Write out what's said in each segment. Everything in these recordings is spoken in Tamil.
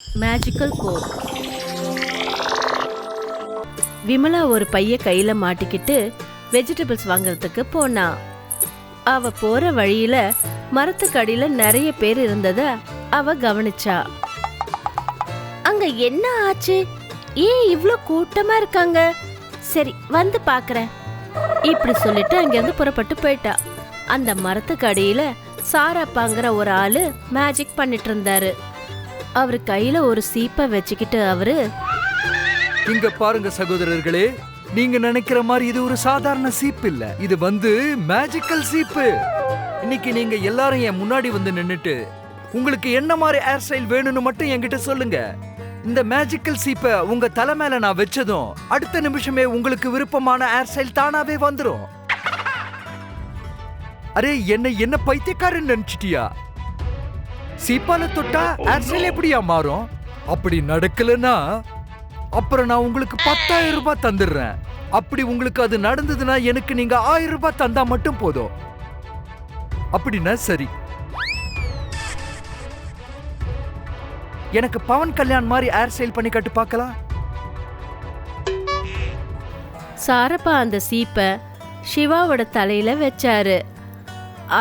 Magical code. விமலா ஒரு பைய கையில மாட்டிக்கிட்டு வெஜிடபிள்ஸ் வாங்குறதுக்கு போனா. அவ போற வழியில மரத்துக்கடியில நிறைய பேர் இருந்தத அவ கவனிச்சா. அங்க என்ன ஆச்சு? ஏன் இவ்ளோ கூட்டமா இருக்காங்க? சரி வந்து பாக்குறேன் இப்படி சொல்லிட்டு அங்கிருந்து புறப்பட்டு போயிட்டா. அந்த மரத்துக்கடியில சாராப்பாங்கிற ஒரு ஆளு மேஜிக் பண்ணிட்டு இருந்தாரு. அவரு கையில ஒரு சீப்பை வச்சுக்கிட்டு அவரு, இங்க பாருங்க சகோதரர்களே, நீங்க நினைக்கிற மாதிரி இது ஒரு சாதாரண சீப்பு இல்ல, இது மேஜிக்கல் சீப்பு. இன்னைக்கு நீங்க எல்லாரும் என் முன்னாடி வந்து நின்னுட்டு உங்களுக்கு என்ன மாதிரி ஹேர் ஸ்டைல் வேணும்னு மட்டும் என்கிட்ட சொல்லுங்க. இந்த மேஜிக்கல் சீப்பை உங்க தலை மேல நான் வச்சதும் அடுத்த நிமிஷமே உங்களுக்கு விருப்பமான ஹேர் ஸ்டைல் தானாவே வந்துரும். அரே என்ன பைத்தியக்காரன் நினைச்சிட்டியா? சீப்பால தொட்டா ஹேர் ஸ்டைல் எப்படியா மாறும்? அப்படி நடக்கலன்னா அப்புறம் நான் உங்களுக்கு 10,000 ரூபாய் தந்துடுறேன். அப்படி உங்களுக்கு அது நடந்ததுன்னா எனக்கு நீங்க 1000 ரூபாய் தந்தா மட்டும் போதும். அப்படின்னா சரி. எனக்கு பவன் கல்யாண் மாதிரி ஹேர் ஸ்டைல் பண்ணி கட்டு பார்க்கலாம். சாரப்பா அந்த சீப்பை சிவாவோட தலையில வச்சாரு.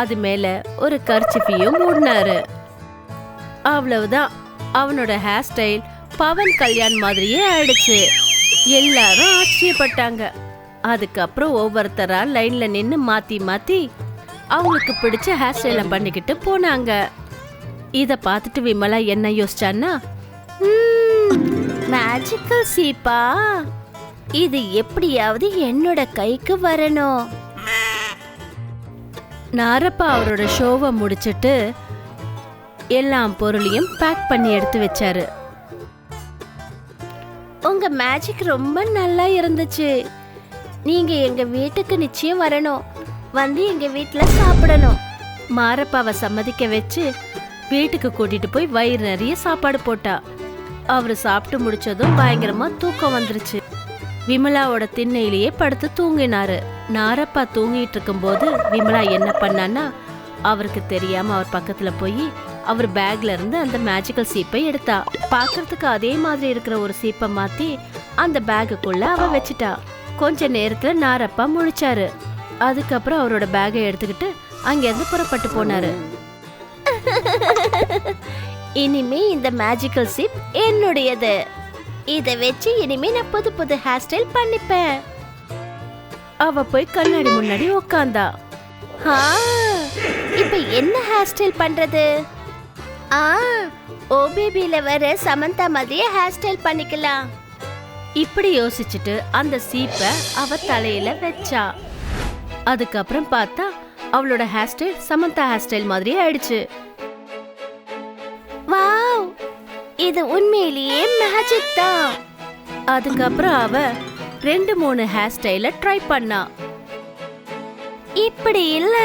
அது மேல ஒரு கர்ச்சிஃபையும் மூடினாரு. அவ்வளவுதான், அவனோட ஹேர் ஸ்டைல் பவன் கல்யாண் மாதிரியே ஆயிடுச்சு. எல்லாரும் ஆச்சரியப்பட்டாங்க. அதுக்கப்புறம் ஒவ்வொருத்தரா லைன்ல நின்னு மாத்தி மாத்தி அவங்களுக்கு பிடிச்ச ஹேர் ஸ்டைல பண்ணிக்கிட்டு போனாங்க. இத பார்த்துட்டு விமலா என்ன யோசிச்சான்னா, மேஜிக்கல் சீப்பா, இது எப்படியாவது என்னோட கைக்கு வரணும். நாரப்பா அவரோட ஷோவை முடிச்சிட்டு எல்லா பொருளையும் பேக் பண்ணி எடுத்து வச்சாரு. உங்க மேஜிக் ரொம்ப நல்லா இருந்துச்சு. நீங்க எங்க வீட்டுக்கு நிச்சயம் வரணும், வந்து எங்க வீட்டுல சாப்பிடணும். மாரப்பாவை சம்மதிக்க வச்சு வீட்டுக்கு கூட்டிட்டு போய் வயிறு நிறைய சாப்பாடு போட்டா. அவரு சாப்பிட்டு முடிச்சதும் பயங்கரமா தூக்கம் வந்துருச்சு. விமலாவோட திண்ணையிலேயே படுத்து தூங்கினாரு. நாரப்பா தூங்கிட்டு இருக்கும் போது விமலா என்ன பண்ணான்னா, அவருக்கு தெரியாம அவர் பக்கத்துல போய் அவர் பேக்ல இருந்து அந்த மேஜிக்கல் சீப்பை எடுத்தா. பாக்குறதுக்கு அதே மாதிரி இருக்கிற ஒரு சீப்பை மாத்தி அந்த பேக்குக்குள்ள அவ வச்சுட்டா. கொஞ்ச நேரத்துல நாரப்பா முழிச்சாரு. அதுக்கப்புறம் அவரோட பேக்கை எடுத்துக்கிட்டு அங்கிருந்து புறப்பட்டு போனாரு. இனிமே இந்த மேஜிக்கல் சீப் என்னுடையது. இத வச்சு இனிமே நான் புது புது ஹேர் ஸ்டைல் பண்ணிப்பேன். அவ போய் கண்ணாடி முன்னாடி உட்கார்ந்தா. இப்ப என்ன ஹேர் ஸ்டைல் பண்றது? ஓபேபில வர சமந்தா மாதிரியே ஹேர் ஸ்டைல் பண்ணிக்கலாம். இப்படி யோசிச்சுட்டு அந்த சீப்பை அவ தலையில வச்சா. அதுக்கப்புறம் பார்த்தா அவளோட hair style Samantha hair style மாதிரியே ஆயிடுச்சு. வாவ், இது உண்மையிலேயே மேஜிக் தான். அதுக்கப்புறம் அவ 2-3 ஹேர் ஸ்டைல ட்ரை பண்ணா. இப்படி இல்ல,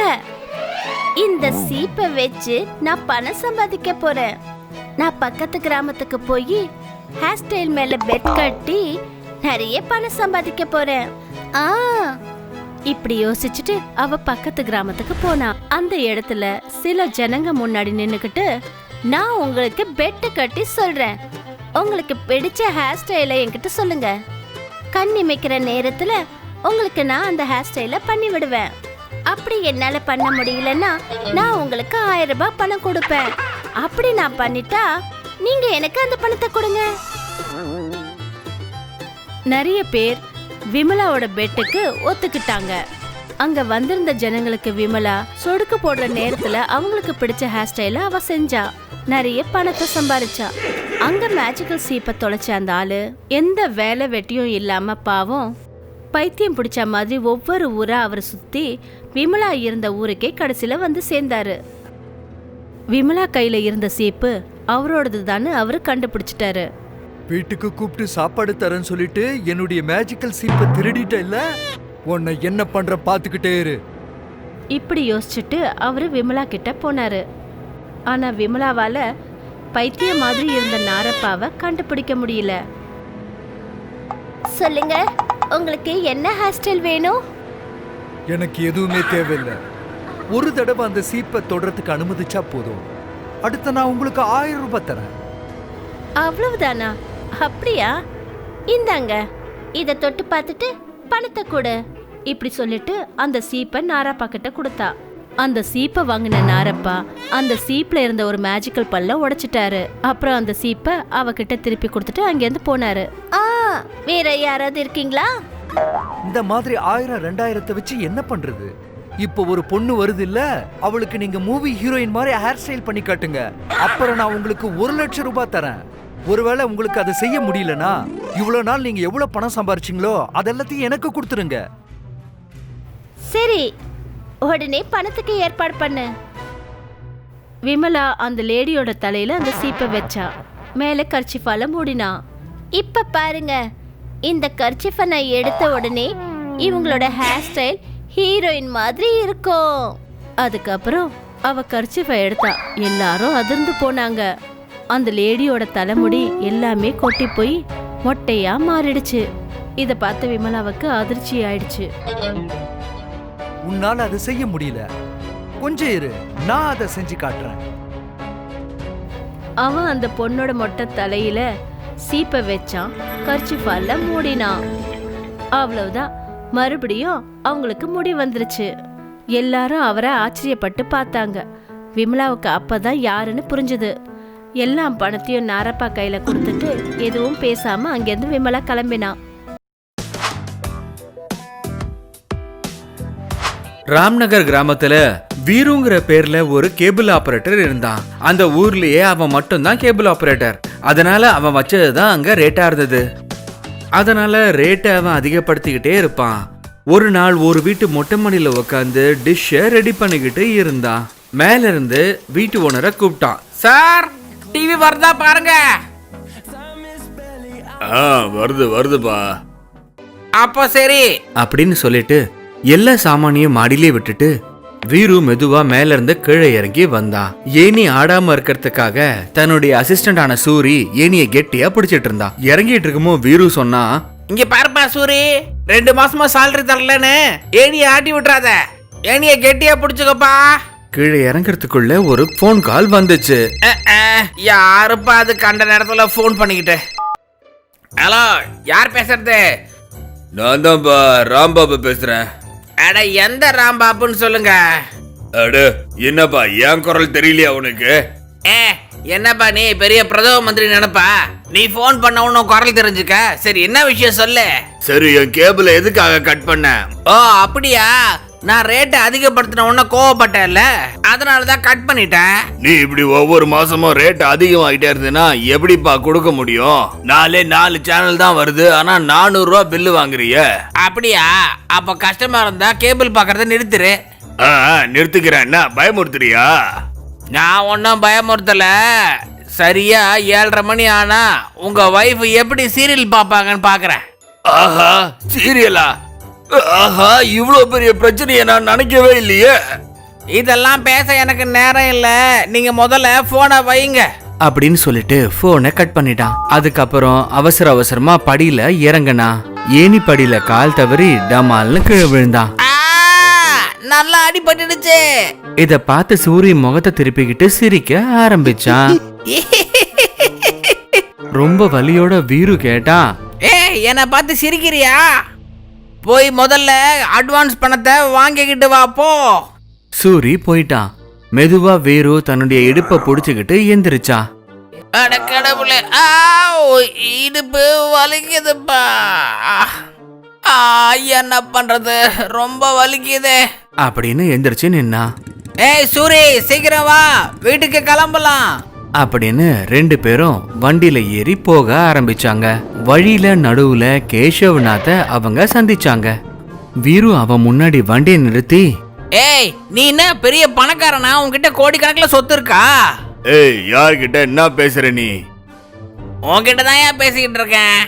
இந்த சீப்பை வச்சு நான் பணம் சம்பாதிக்க போறேன். நான் பக்கத்து கிராமத்துக்கு போய் ஹேர் ஸ்டைல் மேல பெட் கட்டி நிறைய பணம் சம்பாதிக்க போறேன். இப்படி யோசிச்சுட்டு அவ பக்கத்து கிராமத்துக்கு போனா. அந்த இடத்துல சில ஜனங்க முன்னாடி நின்னுக்கிட்டு, நான் உங்களுக்கு பெட் கட்டி சொல்றேன், உங்களுக்கு பிடிச்ச ஹேர் ஸ்டைல என்கிட்ட சொல்லுங்க. கண் இமைக்கிற நேரத்துல உங்களுக்கு நான் அந்த ஹேர் ஸ்டைல பண்ணி விடுவேன். அப்படி என்னால பண்ண முடியலன்னா நான் உங்களுக்கு 1000 ரூபாய் பணம் கொடுப்பேன். அப்படி நான் பண்ணிட்டா நீங்க எனக்கு அந்த பணத்தை கொடுங்க. நிறைய பேர் விமலாவோட பெட்டுக்கு ஒத்துக்கிட்டாங்க. அங்க வந்திருந்த ஜனங்களுக்கு விமலா சொடுக்கு போடுற நேரத்துல அவங்களுக்கு பிடிச்ச ஹேர் ஸ்டைல அவ செஞ்சா. நிறைய பணத்தை சம்பாதிச்சா. அங்க மேஜிக்கல் சீப்பை தொலைச்ச அந்த ஆளு எந்த வேலை வெட்டியும் இல்லாம பாவம் பைத்தியம் பிடிச்ச மாதிரி ஒவ்வொரு ஊரா அவர் சுத்தி விமலா இருந்த ஊருக்கே கடைசியில வந்து சேர்ந்தாரு. விமலா கையில இருந்த சீப்பு அவரோடது தானு அவரு கண்டுபிடிச்சிட்டாரு. வீட்டுக்கு கூப்பிட்டு சாப்பாடு தரேன்னு சொல்லிட்டு என்னுடைய மேஜிக்கல் சீப்பை திருடிட்ட இல்ல, உன்னை என்ன பண்ற பாத்துக்கிட்டே இரு. இப்படி யோசிச்சுட்டு அவரு விமலா கிட்ட போனாரு. ஆனா விமலாவால பைத்திய மாதிரி இருந்த நாரப்பாவை கண்டுபிடிக்க முடியல. சொல்லுங்க, உங்களுக்கு என்ன ஹேர் ஸ்டைல் வேணும்? எனக்கு எதுவுமே தேவையில்லை. ஒரு தடவை அந்த சீப்பை தொடறதுக்கு அனுமதிச்சா போதும். அடுத்த நான் உங்களுக்கு 1000 ரூபாய் தரேன். அவ்வளவுதானா? அப்படியா? இந்தாங்க, இத தொட்டு பார்த்துட்டு பணத்தை கொடு. இப்படி சொல்லிட்டு அந்த சீப்பை நாராப்பா கிட்ட கொடுத்தா. அந்த சீப்பை வாங்கின நாரப்பா அந்த சீப்ல இருந்த ஒரு மேஜிக்கல் பல்ல உடைச்சிட்டாரு. அப்புறம் அந்த சீப்பை அவகிட்ட திருப்பி கொடுத்துட்டு அங்கேருந்து போனாரு. வேற யாராவது இருக்கீங்களா? இந்த மாதிரி 1000 2000 வச்சு என்ன பண்றது? இப்போ ஒரு பொண்ணு வருது இல்ல, அவளுக்கு நீங்க மூவி ஹீரோயின் மாதிரி ஹேர் ஸ்டைல் பண்ணி காட்டுங்க. அப்புறம் நான் உங்களுக்கு 1 லட்சம் ரூபாய் தரேன். ஒருவேளை உங்களுக்கு அதை செய்ய முடியலனா, இவ்வளவு நாள் நீங்க எவ்வளவு பணம் சம்பாரிச்சீங்களோ அதெல்லாத்தையும் எனக்கு கொடுத்துருங்க. சரி, உடனே பணத்துக்கு ஏற்பாடு பண்ணு. விமலா அந்த லேடியோட தலையில அந்த சீப்பை வச்சா. மேல கர்ச்சிஃபால மூடினா. இப்ப பாருங்க, இந்த கர்ச்சிஃபை நான் எடுத்த உடனே இவங்களோட ஹேர் ஸ்டைல் ஹீரோயின் மாதிரி இருக்கும். அதுக்கப்புறம் அவ கர்ச்சிஃபை எடுத்தா. எல்லாரும் அதிர்ந்து போனாங்க. அந்த லேடியோட தலைமுடி எல்லாமே கொட்டி போய் மொட்டையா மாறிடுச்சு. இத பார்த்த விமலாவுக்கு அதிர்ச்சி ஆயிடுச்சு. உன்னால அதை செய்ய முடியல, கொஞ்சம் இரு, நான் அதை செஞ்சு காட்டுறேன். அவன் அந்த பொண்ணோட மொட்டை தலையில சீப்பை வச்சான், கர்ச்சிஃபால மூடினான். அவ்வளவுதான், மறுபடியும் அவங்களுக்கு முடி வந்துருச்சு. எல்லாரும் அவரை ஆச்சரியப்பட்டு பார்த்தாங்க. விமலாவுக்கு அப்பதான் யாருன்னு புரிஞ்சுது. எல்லா பணத்தையும் நாரப்பா கையில கொடுத்துட்டு எதுவும் பேசாம அங்கிருந்து விமலா கிளம்பினான். ராம்நகர் கிராமத்துல வீருங்கிற பேர்ல ஒரு கேபிள் ஆபரேட்டர் இருந்தான். அந்த ஊர்லயே அவன் மட்டும்தான் கேபிள் ஆபரேட்டர். அதனால அவன் வச்சதுதான் அங்க ரேட்டா இருந்தது. அதனால ரேட்டை அவன் அதிகப்படுத்திக்கிட்டே இருப்பான். ஒரு நாள் ஒரு வீட்டு மொட்டை மாடியில உட்காந்து டிஷ்ஷை ரெடி பண்ணிக்கிட்டு இருந்தான். மேல இருந்து வீட்டு ஓனரை கூப்பிட்டான். சார், டிவி வருதா பாருங்க. வருதுப்பா. அப்ப சரி அப்படின்னு சொல்லிட்டு எல்லா சாமானியும் மாடியிலே விட்டுட்டு வீரு மெதுவா மேல இருந்து கீழே இறங்கி வந்தான். ஏனி ஆடாம இருக்கிறதுக்காக தன்னுடைய அசிஸ்டன்டான சூரி ஏனிய கெட்டியா பிடிச்சிட்டு இருந்தான். இறங்கிட்டு இருக்குமோ வீரு சொன்னா, இங்க பாருப்பா சூரி, 2 மாசமா சாலரி தரலன்னு ஏனிய ஆட்டி விட்டுறாத, ஏனிய கெட்டியா பிடிச்சுக்கப்பா. கீழே இறங்குறதுக்குள்ள ஒரு போன் கால் வந்துச்சு. யாருப்பா அது கண்ட நேரத்துல போன் பண்ணிக்கிட்டு? ஹலோ, யார் பேசுறது? நான் தான்ப்பா ராம்பாபு பேசுறேன். அட, எந்த ராம்பாபுன்னு சொல்லுங்க. அட என்னப்பா, என் குரல் தெரியலையா உனக்கு? என்னப்பா நீ பெரிய பிரதம மந்திரி நினைப்பா? நீ போன் பண்ண உன்ன குரல் தெரிஞ்சுக்க. சரி, என்ன விஷயம் சொல்லு. சரி, என் கேபிள எதுக்காக கட் பண்ண? ஓ அப்படியா, நான் ரேட்டை அதிகப்படுத்தின உடனே கோவப்பட்டேன்ல, அதனாலதான் கட் பண்ணிட்டேன். நீ இப்படி ஒவ்வொரு மாசமும் ரேட் அதிகமாகிட்டே இருந்ததுன்னா எப்படிப்பா கொடுக்க முடியும்? 4 சேனல் தான் வருது, ஆனா 400 ரூபா பில்லு வாங்குறிய. அப்படியா, அப்ப கஷ்டமா இருந்தா கேபிள் பாக்குறத நிறுத்துரு. நிறுத்துக்கிறேன். என்ன பயமுறுத்துறியா? நான் ஒன்னும் பயமுறுத்தல. சரியா 7:30 மணி ஆனா உங்க வைஃப் எப்படி சீரியல் பாப்பாங்கன்னு பாக்குறேன். ஆஹா, சீரியலா? ஆஹா, இவ்வளவு பெரிய பிரச்சனையை நான் நினைக்கவே இல்லையே. இதெல்லாம் பேச எனக்கு நேரம் இல்ல, நீங்க முதல்ல போனை வைங்க அப்படின்னு சொல்லிட்டு போனை கட் பண்ணிட்டான். அதுக்கப்புறம் அவசர அவசரமா படியில இறங்கினா. ஏனி படியில கால் தவறி டமால்னு கீழே விழுந்தான். நல்லா அடிபட்டுடுச்சு. இத பார்த்து சூரிய முகத்தை திருப்பிக்கிட்டு சிரிக்க ஆரம்பிச்சான். ரொம்ப வலியோட வீரு கேட்டான், என்ன பார்த்து சிரிக்கிறியா? போய் முதல்ல அட்வான்ஸ் பணத்தை வாங்கிக்கிட்டு வா போ. சூரி போயிட்டான். மெதுவா வீரு தன்னுடைய இடுப்பை புடிச்சுக்கிட்டு எந்திரிச்சான். அட கடவுளே, இடுப்பு வலிக்குதுப்பா. என்ன பண்றது, ரொம்ப வலிக்குதே அப்படின்னு எந்திரிச்சு நின்னா. ஏய் சூரி, சீக்கிரம் வா, வீட்டுக்கு கிளம்பலாம் அப்படின்னு 2 பேரும் வண்டியில ஏறி போக ஆரம்பிச்சாங்க. வழியில நடுவுல கேசவநாத அவங்க சந்திச்சாங்க. வீரு அவன் முன்னாடி வண்டியை நிறுத்தி, ஏய் நீ என்ன பெரிய பணக்காரனா? உன்கிட்ட கோடிக்கணக்கில் சொத்து இருக்கா? ஏய், யார்கிட்ட என்ன பேசுற நீ? உன்கிட்ட தான் ஏன் பேசிக்கிட்டு இருக்கேன்.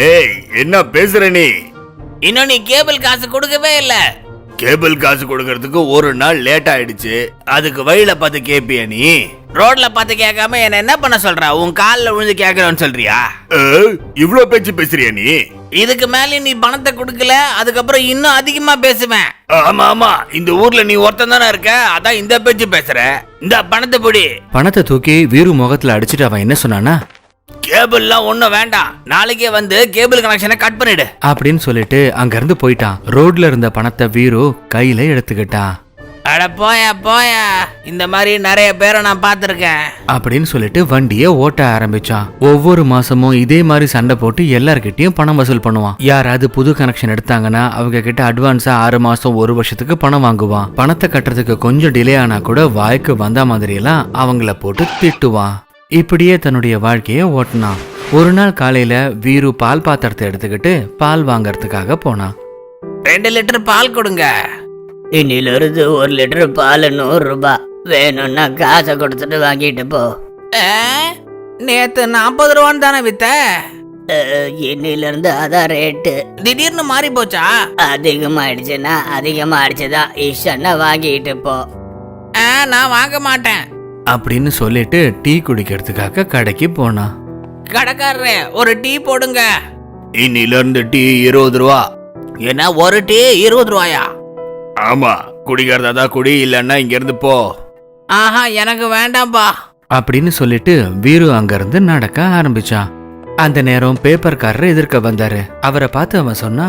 ஏய், என்ன பேசுற நீ? இன்னும் நீ கேபிள் காசு கொடுக்கவே இல்ல. கேபிள் காசு கொடுக்கறதுக்கு 1 நாள் லேட் ஆயிடுச்சு. அதுக்கு வழியில பார்த்து கேப்பிய நீ? ரோட்ல பார்த்து கேட்காம என்ன பண்ண சொல்ற? உன் காலில் விழுந்து கேட்கறன்னு சொல்றியா? இவ்ளோ பேச்சு பேசுறியா நீ? இதுக்கு மேல நீ பணத்தை கொடுக்கல அதுக்கப்புறம் இன்னும் அதிகமா பேசுவேன். ஆமா ஆமா, இந்த ஊர்ல நீ ஒருத்தன் தானே இருக்க, அதான் இந்த பேச்சு பேசுற. இந்த பணத்தை பிடி. பணத்தை தூக்கி வீரு முகத்துல அடிச்சிட்டு அவன் என்ன சொன்னானா, கேபிள்லாம் ஒண்ணும் வேண்டாம், நாளைக்கே வந்து கேபிள் கனெக்ஷனை கட் பண்ணிடு அப்படின்னு சொல்லிட்டு அங்க இருந்து போயிட்டான். ரோட்ல இருந்த பணத்தை வீரு கையில எடுத்துக்கிட்டான். அட போயா போயா, இந்த மாதிரி நிறைய பேரை நான் பார்த்திருக்கேன் அப்படின்னு சொல்லிட்டு வண்டியை ஓட்ட ஆரம்பிச்சான். ஒவ்வொரு மாசமும் இதே மாதிரி சண்டை போட்டு எல்லார்கிட்டயும் பணம் வசூல் பண்ணுவான். யாராவது புது கனெக்ஷன் எடுத்தாங்கன்னா அவங்க கிட்ட அட்வான்ஸா 6 மாசம் 1 வருஷத்துக்கு பணம் வாங்குவான். பணத்தை கட்டுறதுக்கு கொஞ்சம் டிலே ஆனா கூட வாய்க்கு வந்த மாதிரி எல்லாம் அவங்கள போட்டு திட்டுவான். இப்படியே தன்னுடைய வாழ்க்கைய ஓட்டினான். ஒரு நாள் காலையில வீரு பால் பாத்திரத்தை எடுத்துக்கிட்டு பால் வாங்கறதுக்காக போனான். 2 லிட்டர் பால் கொடுங்க. இன்னிலிருந்து 1 லிட்டர் பால் 100 ரூபாய். வேணும்னா காசை கொடுத்துட்டு வாங்கிட்டு போ. நேத்து 40 ரூபான்னு தானே வித்த, இன்னிலிருந்து அதான் ரேட்டு. திடீர்னு மாறி போச்சா? அதிகமாயிடுச்சுன்னா அதிகமாயிடுச்சுதான், இஷ்டன்னா வாங்கிட்டு போ. நான் வாங்க மாட்டேன் அப்படின்னு சொல்லிட்டு டீ குடிக்கிறதுக்காக கடைக்கு போனான். கடைக்காரரே, ஒரு டீ போடுங்க. இன்னில இருந்து டீ 20 ரூபா. என்ன, ஒரு டீ 20 ரூபாயா? ஆமா, குடிக்கிறதா தான் குடி, இல்லன்னா இங்க இருந்து போ. ஆஹா, எனக்கு வேண்டாம்பா அப்படின்னு சொல்லிட்டு வீரு அங்கிருந்து நடக்க ஆரம்பிச்சான். அந்த நேரம் பேப்பர்காரர் எதிர்க்க வந்தாரு. அவரை பார்த்து அவன் சொன்னா,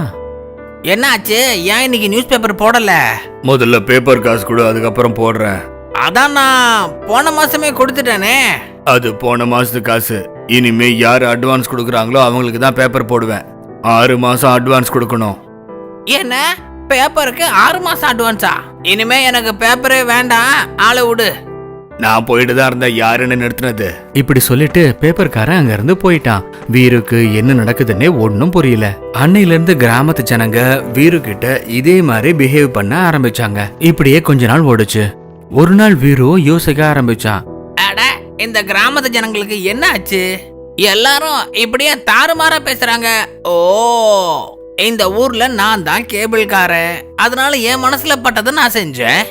என்னாச்சு? ஏன் இன்னைக்கு நியூஸ் பேப்பர் போடல? முதல்ல பேப்பர் காசு கொடு, அதுக்கப்புறம் போடுறேன். அதான் நான் போன மாசமே கொடுத்துட்டேனே. அது போன மாசத்து காசு. இனிமே யாரு அட்வான்ஸ் கொடுக்குறாங்களோ அவங்களுக்கு தான் பேப்பர் போடுவேன். 6 மாசம் அட்வான்ஸ் கொடுக்கணும். என்ன, பேப்பருக்கு 6 மாசம் அட்வான்ஸா? இனிமே எனக்கு பேப்பரே வேண்டாம், ஆளை விடு. நான் போயிட்டு தான் இருந்தேன், யாருன்னு நிறுத்தினது? இப்படி சொல்லிட்டு பேப்பர்காரன் அங்க இருந்து போயிட்டான். வீருக்கு என்ன நடக்குதுன்னே ஒன்னும் புரியல. அன்னையில இருந்து கிராமத்து ஜனங்க வீரு கிட்ட இதே மாதிரி பிஹேவ் பண்ண ஆரம்பிச்சாங்க. இப்படியே கொஞ்ச நாள் ஓடுச்சு. ஒரு நாள் வீரு யோசிக்க ஆரம்பிச்சான். அட, இந்த கிராமத்து ஜனங்களுக்கு என்ன ஆச்சு? எல்லாரும் இப்படியே தாறுமாறா பேசுறாங்க. ஓ, இந்த ஊர்ல நான் தான் கேபிள்காரன், அதனால என் மனசுல பட்டதை நான் செஞ்சேன்.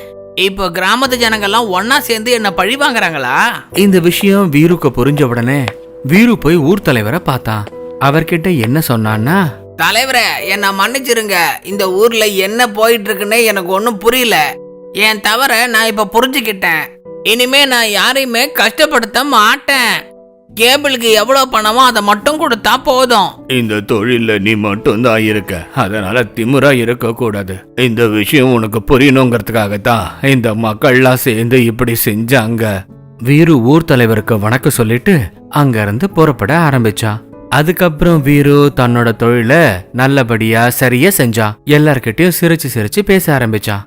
இப்போ கிராமத்து ஜனங்கள்லாம் ஒன்னா சேர்ந்து என்ன பழி வாங்குறாங்களா? இந்த விஷயம் வீருக்கு புரிஞ்ச உடனே வீரு போய் ஊர் தலைவரை பார்த்தான். அவர்கிட்ட என்ன சொன்னான்னா, தலைவரே, என்ன மன்னிச்சிருங்க. இந்த ஊர்ல என்ன போயிட்டு இருக்குன்னே எனக்கு ஒன்னும் புரியல. என் தவற நான் இப்ப புரிஞ்சுக்கிட்டேன். இனிமே நான் யாரையுமே கஷ்டப்படுத்த மாட்டேன். கேபிளுக்கு எவ்வளவு பணமோ அதை மட்டும் கொடுத்தா போதும். இந்த தொழில நீ மட்டும் தான் இருக்க, அதனால திமிரா இருக்க கூடாது. இந்த விஷயம் உனக்கு புரியணுங்கிறதுக்காகத்தான் இந்த மக்கள்லாம் சேர்ந்து இப்படி செஞ்சாங்க. வீரு ஊர் தலைவருக்கு வணக்கம் சொல்லிட்டு அங்க இருந்து புறப்பட ஆரம்பிச்சான். அதுக்கப்புறம் வீரு தன்னோட தொழில நல்லபடியா சரியா செஞ்சான். எல்லார்கிட்டயும் சிரிச்சு சிரிச்சு பேச ஆரம்பிச்சான்.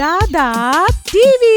தாதா டிவி